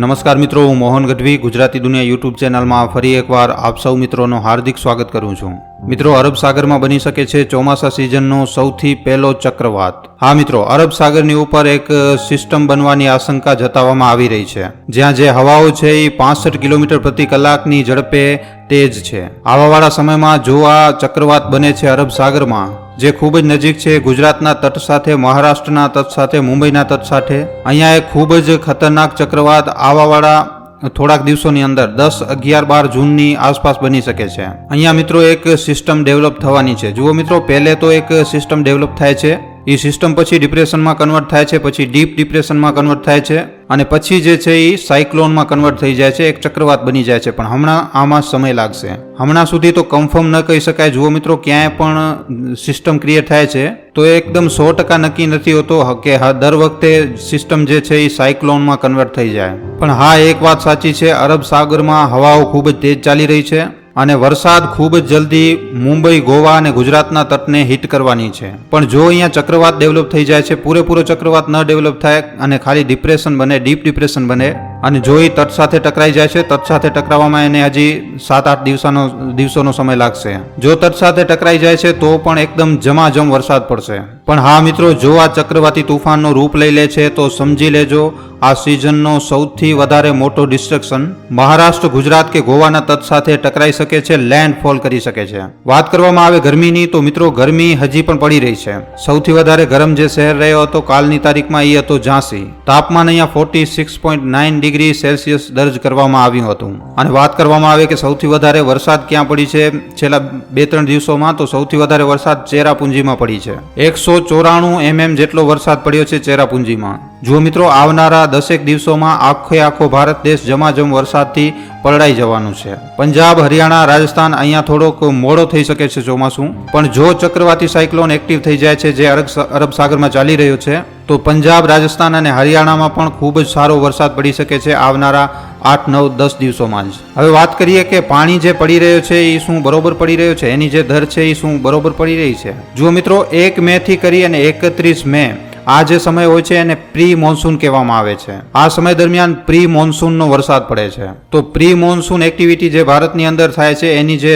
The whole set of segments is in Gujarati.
નમસ્કાર મિત્રો, હું મોહન ગઢવી ગુજરાતી દુનિયા યુટ્યુબ ચેનલમાં ફરી એકવાર આપ સૌ મિત્રોનું હાર્દિક સ્વાગત કરું છું. મિત્રો, અરબ સાગરમાં બની શકે છે ચોમાસા સિઝનનો સૌથી પહેલો ચક્રવાત. હા મિત્રો, અરબ સાગરની ઉપર એક સિસ્ટમ બનવાની આશંકા જતાવવામાં આવી રહી છે, જ્યાં જે હવાઓ છે એ 65 કિલોમીટર પ્રતિ કલાકની ઝડપે તેજ છે. આવાવાળા સમયમાં જો આ ચક્રવાત બને છે અરબ સાગરમાં, જે ખૂબ જ નજીક છે ગુજરાતના તટ સાથે, મહારાષ્ટ્રના તટ સાથે, મુંબઈના તટ સાથે, અહીંયા એક ખૂબ જ ખતરનાક ચક્રવાત આવાવાળા થોડાક દિવસોની અંદર 10, 11, 12 જૂનની આસપાસ બની શકે છે. અહીંયા મિત્રો એક સિસ્ટમ ડેવલપ થવાની છે. જુઓ મિત્રો, પહેલે તો એક સિસ્ટમ ડેવલપ થાય છે, એ સિસ્ટમ પછી ડિપ્રેશનમાં કન્વર્ટ થાય છે, પછી ડીપ ડિપ્રેશનમાં કન્વર્ટ થાય છે, અને પછી જે છે એ સાયક્લોનમાં કન્વર્ટ થઈ જાય છે, એક ચક્રવાત બની જાય છે. પણ હમણાં આમાં સમય લાગશે. હમણાં સુધી તો કન્ફર્મ ન કહી શકાય. જુઓ મિત્રો, ક્યાંય પણ સિસ્ટમ ક્રિએટ થાય છે તો એકદમ 100% નક્કી નથી હોતો કે દર વખતે સિસ્ટમ જે છે એ સાયક્લોનમાં કન્વર્ટ થઈ જાય. પણ હા, એક વાત સાચી છે, અરબ સાગરમાં હવાઓ ખૂબ જ તેજ ચાલી રહી છે અને વરસાદ ખૂબ જ જલ્દી મુંબઈ, ગોવા અને ગુજરાતના તટને હિટ કરવાની છે. પણ જો અહીંયા ચક્રવાત ડેવલપ થઈ જાય છે, પૂરેપૂરો ચક્રવાત ન ડેવલપ થાય અને ખાલી ડિપ્રેશન બને, ડીપ ડિપ્રેશન બને, અને જો એ તટ સાથે ટકરાઈ જાય છે, તટ સાથે ટકરાવવામાં એને હજી 7-8 દિવસોનો સમય લાગશે. જો તટ સાથે ટકરાઈ જાય છે તો પણ એકદમ જમાજમ વરસાદ પડશે. પણ હા મિત્રો, જો આ ચક્રવાતી તુફાનનો રૂપ લઈ લે છે તો સમજી લેજો આ સિઝનનો સૌથી વધારે મોટો ડિસ્ટ્રક્શન મહારાષ્ટ્ર, ગુજરાત કે ગોવાના તટ સાથે ટકરાઈ શકે છે, લેન્ડફોલ કરી શકે છે. વાત કરવામાં આવે ગરમીની તો મિત્રો, ગરમી હજી પણ પડી રહી છે. સૌથી વધારે ગરમ જે શહેર રહ્યો હતો કાલની તારીખમાં એ હતો ઝાંસી. તાપમાન અહીંયા 46.9 ડિગ્રી સેલ્સિયસ દર્જ કરવામાં આવ્યું હતું. અને વાત કરવામાં આવે કે સૌથી વધારે વરસાદ ક્યાં પડી છે છેલ્લા 2-3 દિવસોમાં, તો સૌથી વધારે વરસાદ ચેરાપુંજીમાં પડી છે. 194 mm જેટલો વરસાદ પડ્યો છે ચેરાપુંજીમાં. જો મિત્રો, આવનારા 10 દિવસોમાં આખો ભારત દેશ જમાજમ વરસાદથી પલળાઈ જવાનું છે. પંજાબ, હરિયાણા, રાજસ્થાન અહીંયા થોડોક મોડો થઈ શકે છે ચોમાસું. પણ જો ચક્રવાતી સાયક્લોન એક્ટિવ થઈ જાય છે જે અરબ સાગરમાં ચાલી રહ્યો છે, તો પંજાબ, રાજસ્થાન અને હરિયાણામાં પણ ખૂબ જ સારો વરસાદ પડી શકે છે આવનારા 8, 9, 10 દિવસોમાં જ. હવે વાત કરીએ કે પાણી જે પડી રહ્યો છે એ શું બરોબર પડી રહ્યો છે, એની જે દર છે એ શું બરોબર પડી રહી છે. જુઓ મિત્રો, 1 મે થી કરી અને 31 મે આ જે સમય હોય છે એને પ્રી મોન્સૂન કહેવામાં આવે છે. આ સમય દરમિયાન પ્રી મોન્સૂનનો વરસાદ પડે છે. તો પ્રી મોન્સૂન એક્ટિવિટી જે ભારતની અંદર થાય છે, એની જે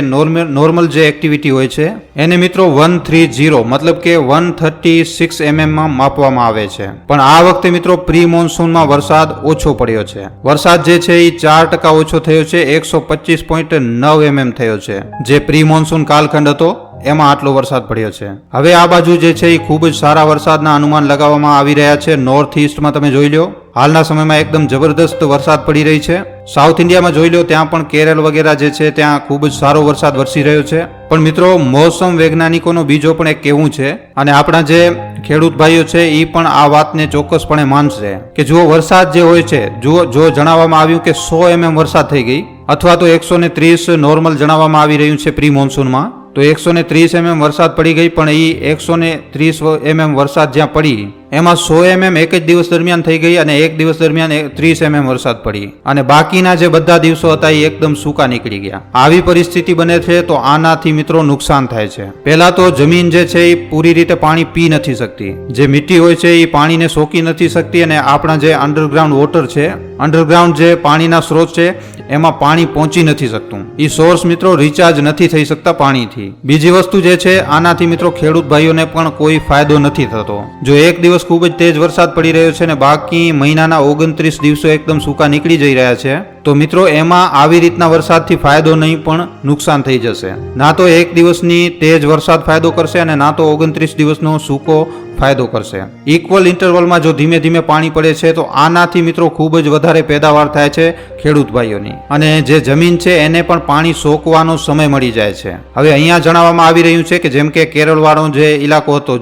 નોર્મલ જે એક્ટિવિટી હોય છે એને મિત્રો 130 મતલબ કે 136 mm માં માપવામાં આવે છે. પણ આ વખતે મિત્રો પ્રી મોન્સૂનમાં વરસાદ ઓછો પડ્યો છે. વરસાદ જે છે એ 4% ઓછો થયો છે, 125.9 mm થયો છે. જે પ્રી મોન્સૂન કાલખંડ હતો એમાં આટલો વરસાદ પડ્યો છે. હવે આ બાજુ જે છે એ ખૂબ જ સારા વરસાદના અનુમાન લગાવવામાં આવી રહ્યા છે. નોર્થ ઈસ્ટમાં તમે જોઈ લો, હાલના સમયમાં એકદમ જબરદસ્ત વરસાદ પડી રહી છે. સાઉથ ઇન્ડિયામાં જોઈ લો, ત્યાં પણ કેરળ વગેરે જે છે ત્યાં ખૂબ જ સારો વરસાદ વરસી રહ્યો છે. પણ મિત્રો, મોસમ વૈજ્ઞાનિકોનો બીજો પણ એક કહેવું છે, અને આપણા જે ખેડૂત ભાઈઓ છે એ પણ આ વાતને ચોક્કસપણે માનશે કે જુઓ, વરસાદ જે હોય છે, જો જણાવવામાં આવ્યું કે 100 mm વરસાદ થઈ ગઈ, અથવા તો 130 નોર્મલ જણાવવામાં આવી રહ્યું છે પ્રી મોન્સૂનમાં, તો 130 mm વરસાદ પડી ગઈ. પણ એ 130 mm વરસાદ જ્યાં પડી એમાં 100 mm એક જ દિવસ દરમિયાન થઈ ગઈ, અને એક દિવસ દરમિયાન 30 mm વરસાદ પડી, અને બાકીના જે બધા દિવસો હતા એ એકદમ સૂકા નીકળી ગયા. આવી પરિસ્થિતિ બને છે તો આનાથી મિત્રો નુકસાન થાય છે. પહેલા તો જમીન જે છે એ પૂરી રીતે પાણી પી નથી શકતી. જે મીઠી હોય છે એ પાણીને સોકી નથી શકતી, અને આપણા જે અંડરગ્રાઉન્ડ વોટર છે, અંડરગ્રાઉન્ડ જે પાણીના સ્ત્રોત છે એમાં પાણી પહોંચી નથી શકતું. એ સોર્સ મિત્રો રિચાર્જ નથી થઈ શકતા પાણીથી. બીજી વસ્તુ જે છે, આનાથી મિત્રો ખેડૂત ભાઈઓને પણ કોઈ ફાયદો નથી થતો. જો એક દિવસ ખૂબ જ તેજ વરસાદ પડી રહ્યો છે ને બાકી મહિનાના 29 દિવસો એકદમ સૂકા નીકળી જઈ રહ્યા છે, તો મિત્રો એમાં આવી રીતના વરસાદથી ફાયદો નહીં પણ નુકસાન થઈ જશે. ના તો એક દિવસની તેજ વરસાદ ફાયદો કરશે અને ના તો 29 દિવસનો સૂકો ફાયદો કરશે. ઇક્વલ ઇન્ટરવલમાં જો ધીમે ધીમે પાણી પડે છે તો આનાથી મિત્રો ખૂબ જ વધારે પેદાવાર થાય છે ખેડૂત ભાઈઓની, અને જે જમીન છે એને પણ પાણી સોકવાનો સમય મળી જાય છે. હવે અહીંયા જણાવવામાં આવી રહ્યું છે કે જેમ કે કેરળવાળો જે ઇલાકો હતો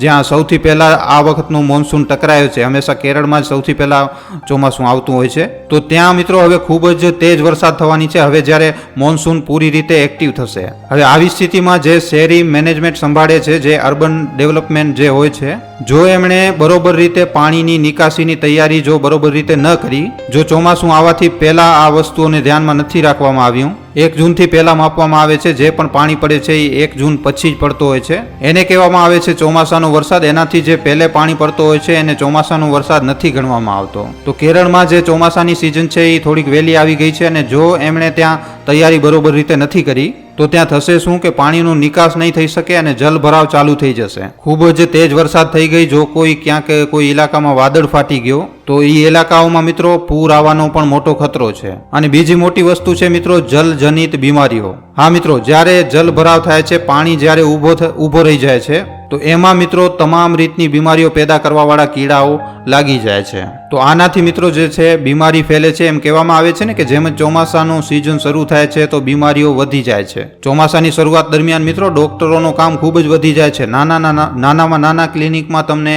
જ્યાં સૌથી પહેલા આ વખતનું મોન્સૂન ટકરાયો છે, હંમેશા કેરળમાં જ સૌથી પહેલા ચોમાસું આવતું હોય છે, તો ત્યાં મિત્રો હવે ખૂબ જ તેજ વરસાદ થવાની છે હવે જ્યારે મોન્સૂન પૂરી રીતે એક્ટિવ થશે. હવે આવી સ્થિતિમાં જે શહેરી મેનેજમેન્ટ સંભાળે છે, જે અર્બન ડેવલપમેન્ટ જે હોય છે, જો એમણે બરોબર રીતે પાણીની નિકાસીની તૈયારી જો બરોબર રીતે ન કરી, જો ચોમાસું આવવાથી પહેલા આ વસ્તુઓને ધ્યાનમાં નથી રાખવામાં આવ્યું, 1 જૂનથી પહેલા માપવામાં આવે છે, જે પણ પાણી પડે છે એ 1 જૂન પછી જ પડતો હોય છે, એને કહેવામાં આવે છે ચોમાસાનો વરસાદ. એનાથી જે પહેલે પાણી પડતો હોય છે એને ચોમાસાનો વરસાદ નથી ગણવામાં આવતો. તો કેરળમાં જે ચોમાસાની સિઝન છે એ થોડીક વહેલી આવી ગઈ છે, અને જો એમણે ત્યાં તૈયારી બરોબર રીતે નથી કરી તો ત્યાં થશે શું કે પાણીનો નિકાસ નહીં થઈ શકે અને જલભરાવ ચાલુ થઈ જશે. ખૂબ જ તેજ વરસાદ થઈ ગઈ. જો કોઈ ક્યાંક કોઈ ઇલાકામાં વાદળ ફાટી ગયો તો એ ઇલાકાઓમાં મિત્રો પૂર આવવાનો પણ મોટો ખતરો છે. અને બીજી મોટી વસ્તુ છે મિત્રો જલજનિત બીમારીઓ. હા મિત્રો, જ્યારે જલભરાવ થાય છે, પાણી જ્યારે ઊભો રહી જાય છે તો એમાં મિત્રો તમામ રીતની બીમારીઓ પેદા કરવાવાળા કીડાઓ લાગી જાય છે. તો આનાથી મિત્રો જે છે બીમારી ફેલે છે. એમ કહેવામાં આવે છે ને કે જેમ ચોમાસાનું સિઝન શરૂ થાય છે તો બીમારીઓ વધી જાય છે. ચોમાસાની શરૂઆત દરમિયાન મિત્રો ડોક્ટરોનું કામ ખૂબ જ વધી જાય છે. નાનામાં નાના ક્લિનિકમાં તમને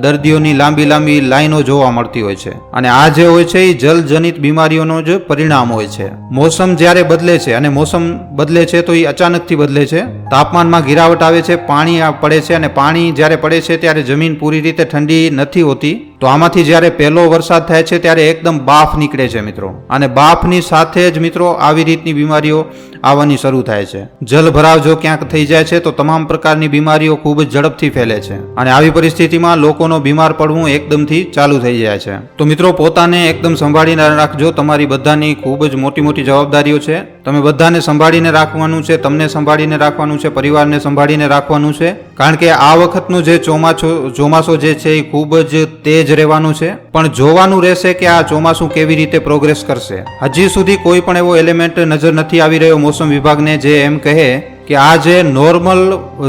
દર્દીઓની લાંબી લાઈનો જોવા મળતી હોય છે. અને આ જે હોય છે એ જલજનિત બીમારીઓનો જ પરિણામ હોય છે. મોસમ જ્યારે બદલે છે, અને મોસમ બદલે છે તો એ અચાનકથી બદલે છે, તાપમાનમાં ગિરાવટ આવે છે, પાણી પડે છે, અને પાણી જ્યારે પડે છે ત્યારે જમીન પૂરી રીતે ઠંડી નથી હોતી. તો આમાંથી જ્યારે પહેલો વરસાદ થાય છે ત્યારે એકદમ બાફ નીકળે છે મિત્રો, અને બાફની સાથે જ મિત્રો આવી રીતની બીમારીઓ આવવાની શરૂ થાય છે. જલભરાવ જો ક્યાંક થઈ જાય છે તો તમામ પ્રકારની બીમારીઓ ખૂબ જ ઝડપથી ફેલે છે, અને આવી પરિસ્થિતિમાં લોકોનો બીમાર પડવું એકદમથી ચાલુ થઈ જાય છે. તો મિત્રો પોતાને એકદમ સંભાળીને રાખજો. તમારી બધાની ખૂબ જ મોટી જવાબદારીઓ છે. તમે બધાને સંભાળીને રાખવાનું છે, તમને સંભાળીને રાખવાનું છે, પરિવારને સંભાળીને રાખવાનું છે. કારણ કે આ વખતનું જે ચોમાસો જે છે એ ખૂબ જ તેજ રહેવાનું છે. પણ જોવાનું રહેશે કે આ ચોમાસું કેવી રીતે પ્રોગ્રેસ કરશે. હજી સુધી કોઈ પણ એવો એલિમેન્ટ નજર નથી આવી રહ્યો મોસમ વિભાગને જે એમ કહે કે આ જે નોર્મલ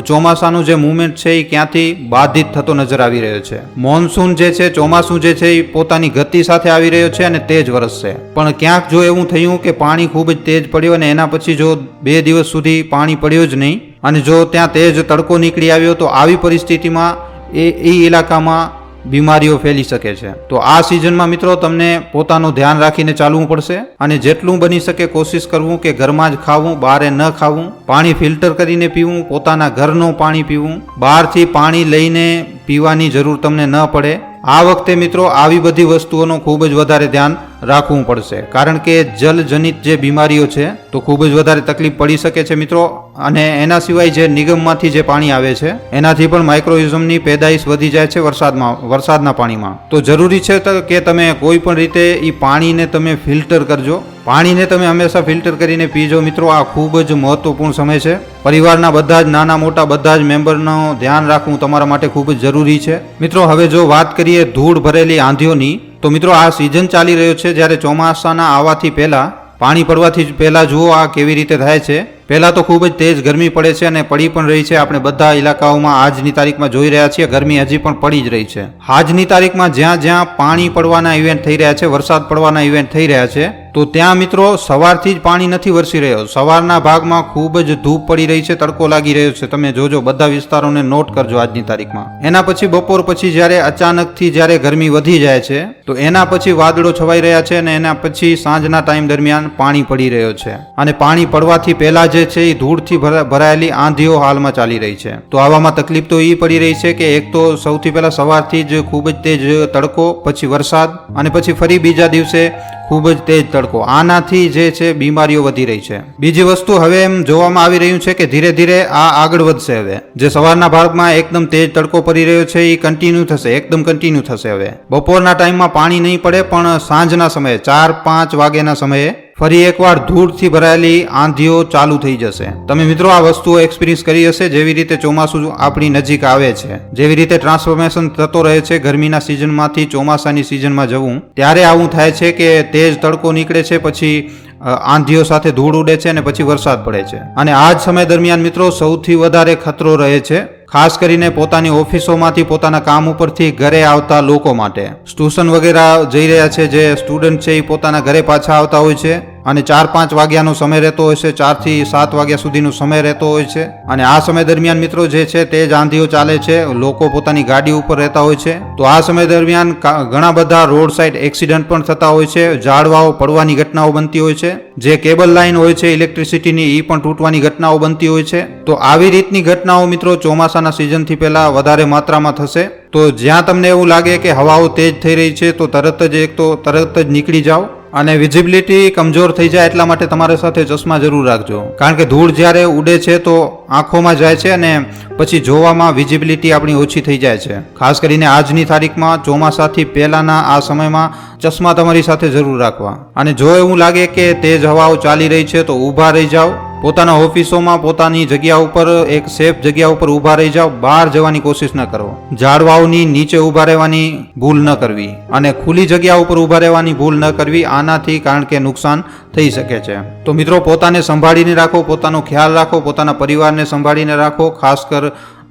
ચોમાસાનું જે મુવમેન્ટ છે એ ક્યાંથી બાધિત થતો નજર આવી રહ્યો છે. મોન્સૂન જે છે, ચોમાસું જે છે એ પોતાની ગતિ સાથે આવી રહ્યો છે અને તેજ વરસશે. પણ ક્યાંક જો એવું થયું કે પાણી ખૂબ જ તેજ પડ્યો અને એના પછી જો 2 દિવસ સુધી પાણી પડ્યું જ નહીં, અને જો ત્યાં તેજ તડકો નીકળી આવ્યો, તો આવી પરિસ્થિતિમાં એ ઇલાકામાં બીમારીઓ ફેલી શકે છે. તો આ સિઝનમાં મિત્રો તમને પોતાનું ધ્યાન રાખીને ચાલવું પડશે, અને જેટલું બની શકે કોશિશ કરવું કે ઘરમાં જ ખાવું, બહારે ન ખાવું, પાણી ફિલ્ટર કરીને પીવું, પોતાના ઘરનું પાણી પીવું, બહારથી પાણી લઈને પીવાની જરૂર તમને ન પડે. આ વખતે મિત્રો આવી બધી વસ્તુઓનું ખૂબ જ વધારે ધ્યાન રાખવું પડશે, કારણ કે જલજનિત જે બીમારીઓ છે તો ખૂબ જ વધારે તકલીફ પડી શકે છે મિત્રો. અને એના સિવાય જે નિગમમાંથી જે પાણી આવે છે એનાથી પણ માઇક્રોઇઝમની પેદાઈશ વધી જાય છે વરસાદના પાણીમાં. તો જરૂરી છે કે તમે કોઈ પણ રીતે એ પાણીને તમે ફિલ્ટર કરજો. પાણીને તમે હંમેશા ફિલ્ટર કરીને પીજો મિત્રો. આ ખૂબ જ મહત્વપૂર્ણ સમય છે. પરિવારના બધા જ નાના મોટા બધા જ મેમ્બરનું ધ્યાન રાખવું તમારા માટે ખૂબ જ જરૂરી છે મિત્રો. હવે જો વાત કરીએ ધૂળ ભરેલી આંધીઓની, તો મિત્રો આ સિઝન ચાલી રહ્યો છે જ્યારે ચોમાસાના આવવાથી પહેલા, પાણી પડવાથી પહેલા જુઓ આ કેવી રીતે થાય છે. પહેલા તો ખૂબ જ તેજ ગરમી પડે છે, અને પડી પણ રહી છે. આપણે બધા ઇલાકાઓમાં આજની તારીખમાં જોઈ રહ્યા છીએ ગરમી હજી પણ પડી જ રહી છે. આજની તારીખમાં જ્યાં પાણી પડવાના ઇવેન્ટ થઈ રહ્યા છે, વરસાદ પડવાના ઇવેન્ટ થઈ રહ્યા છે, તો ત્યાં મિત્રો સવારથી જ પાણી નથી વરસી રહ્યો. સવારના ભાગમાં ખૂબ જ ધૂપ પડી રહી છે, તડકો લાગી રહ્યો છે. તમે જોજો, બધા વિસ્તારોને નોટ કરજો આજની તારીખમાં. એના પછી બપોર પછી જ્યારે અચાનકથી જ્યારે ગરમી વધી જાય છે, તો એના પછી વાદળો છવાઈ રહ્યા છે, અને એના પછી સાંજના ટાઈમ દરમિયાન પાણી પડી રહ્યો છે. અને પાણી પડવાથી પહેલા જે છે એ ધૂળથી ભરાયેલી આંધીઓ હાલમાં ચાલી રહી છે. તો આવામાં તકલીફ તો એ પડી રહી છે કે એક તો સૌથી પહેલા સવારથી જ ખૂબ જ તેજ તડકો, પછી વરસાદ, અને પછી ફરી બીજા દિવસે ખૂબ જ તેજ તડકો. આનાથી જે છે બીમારીઓ વધી રહી છે. બીજી વસ્તુ હવે એમ જોવામાં આવી રહ્યું છે કે ધીરે ધીરે આ આગળ વધશે. હવે જે સવારના ભાગમાં એકદમ તેજ તડકો પડી રહ્યો છે એ કન્ટિન્યુ થશે, એકદમ કન્ટિન્યુ થશે. હવે બપોરના ટાઈમમાં પાણી નહીં પડે, પણ સાંજના સમયે 4-5 વાગ્યાના સમયે ફરી એકવાર ધૂળથી ભરાયેલી આંધીઓ ચાલુ થઈ જશે. તમે મિત્રો આ વસ્તુઓ એક્સપિરિયન્સ કરી હશે. જેવી રીતે ચોમાસું આપણી નજીક આવે છે, જેવી રીતે ટ્રાન્સફોર્મેશન થતો રહે છે ગરમીના સિઝનમાંથી ચોમાસાની સિઝનમાં જવું, ત્યારે આવું થાય છે કે તેજ તડકો નીકળે છે, પછી આંધીઓ સાથે ધૂળ ઉડે છે, અને પછી વરસાદ પડે છે. અને આ જ સમય દરમિયાન મિત્રો સૌથી વધારે ખતરો રહે છે, ખાસ કરીને પોતાની ઓફિસોમાંથી, પોતાના કામ ઉપરથી ઘરે આવતા લોકો માટે. ટ્યુશન વગેરે જઈ રહ્યા છે જે સ્ટુડન્ટ છે એ પોતાના ઘરે પાછા આવતા હોય છે, અને 4-5 વાગ્યાનો સમય રહેતો હોય છે, 4 થી 7 વાગ્યા સુધીનો સમય રહેતો હોય છે. અને આ સમય દરમિયાન મિત્રો જે છે તે જ આંધીઓ ચાલે છે, લોકો પોતાની ગાડી ઉપર રહેતા હોય છે. તો આ સમય દરમિયાન ઘણા બધા રોડ સાઈડ એક્સિડન્ટ પણ થતા હોય છે, ઝાડવાઓ પડવાની ઘટનાઓ બનતી હોય છે, જે કેબલ લાઈન હોય છે ઇલેક્ટ્રિસિટીની એ પણ તૂટવાની ઘટનાઓ બનતી હોય છે. તો આવી રીતની ઘટનાઓ મિત્રો ચોમાસાના સિઝનથી પહેલા વધારે માત્રામાં થશે. તો જ્યાં તમને એવું લાગે કે હવાઓ તેજ થઈ રહી છે તો તરત જ નીકળી જાઓ. અને વિઝિબિલિટી કમજોર થઈ જાય એટલા માટે તમારી સાથે ચશ્મા જરૂર રાખજો, કારણ કે ધૂળ જ્યારે ઉડે છે તો આંખોમાં જાય છે અને પછી જોવામાં વિઝિબિલિટી આપણી ઓછી થઈ જાય છે. ખાસ કરીને આજની તારીખમાં ચોમાસાથી પહેલાના આ સમયમાં ચશ્મા તમારી સાથે જરૂર રાખવા. અને જો એવું લાગે કે તેજ હવાઓ ચાલી રહી છે તો ઊભા રહી જાઓ. પોતાના ઓફિસોમાં પોતાની જગ્યા ઉપર એક સેફ જગ્યા ઉપર ઊભા રહી જાઓ. બહાર જવાની કોશિશ ન કરો. ઝાડવાઓની નીચે ઊભા રહેવાની ભૂલ ન કરવી અને ખુલ્લી જગ્યા ઉપર ઊભા રહેવાની ભૂલ ન કરવી, આનાથી કારણ કે નુકસાન થઈ શકે છે. તો મિત્રો પોતાને સંભાળીને રાખો, પોતાનો ખ્યાલ રાખો, પોતાના પરિવારને સંભાળીને રાખો. ખાસ કર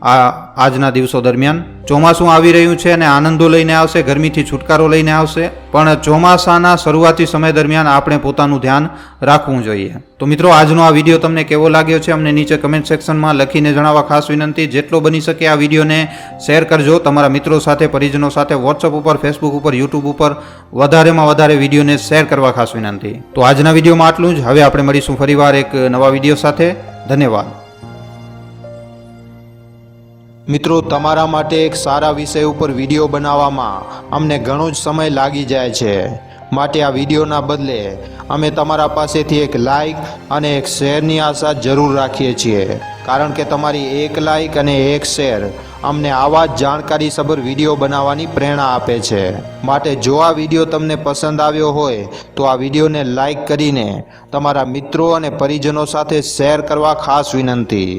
આજના દિવસો દરમિયાન ચોમાસું આવી રહ્યું છે અને આનંદો લઈને આવશે, ગરમીથી છુટકારો લઈને આવશે, પણ ચોમાસાના શરૂઆતી સમય દરમિયાન આપણે પોતાનું ધ્યાન રાખવું જોઈએ. તો મિત્રો આજનો આ વિડીયો તમને કેવો લાગ્યો છે અમને નીચે કમેન્ટ સેક્શનમાં લખીને જણાવવા ખાસ વિનંતી. જેટલો બની શકે આ વિડીયોને શેર કરજો તમારા મિત્રો સાથે, પરિજનો સાથે, વોટ્સઅપ ઉપર, ફેસબુક ઉપર, યુટ્યુબ ઉપર વધારેમાં વધારે વિડીયોને શેર કરવા ખાસ વિનંતી. તો આજના વિડીયોમાં આટલું જ. હવે આપણે મળીશું ફરીવાર એક નવા વિડીયો સાથે. ધન્યવાદ. મિત્રો, તમારા માટે એક સારા વિષય ઉપર વિડીયો બનાવવામાં અમને ઘણો જ સમય લાગી જાય છે, માટે આ વિડીયોના બદલે અમે તમારા પાસેથી એક લાઇક અને એક શેરની આશા જરૂર રાખીએ છીએ, કારણ કે તમારી એક લાઇક અને એક શેર અમને આવા જ જાણકારીસભર વિડીયો બનાવવાની પ્રેરણા આપે છે. માટે જો આ વિડીયો તમને પસંદ આવ્યો હોય તો આ વિડીયોને લાઇક કરીને તમારા મિત્રો અને પરિજનો સાથે શેર કરવા ખાસ વિનંતી.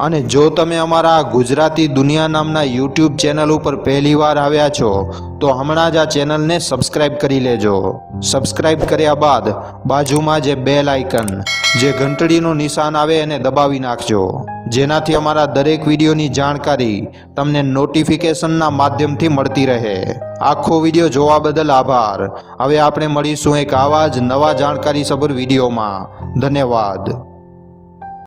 અને જો તમે અમારા ગુજરાતી દુનિયા નામના યુટ્યુબ ચેનલ ઉપર પહેલીવાર આવ્યા છો તો હમણાં જ આ ચેનલને સબસ્ક્રાઇબ કરી લેજો. સબસ્ક્રાઇબ કર્યા બાદ બાજુમાં જે બેલ આઇકન, જે ઘંટડીનું નિશાન આવે એને દબાવી નાખજો, જેનાથી અમારા દરેક વિડીયોની જાણકારી તમને નોટિફિકેશનના માધ્યમથી મળતી રહે. આખો વિડીયો જોવા બદલ આભાર. હવે આપણે મળીશું એક આવા જ નવા જાણકારીસભર વિડીયોમાં. ધન્યવાદ.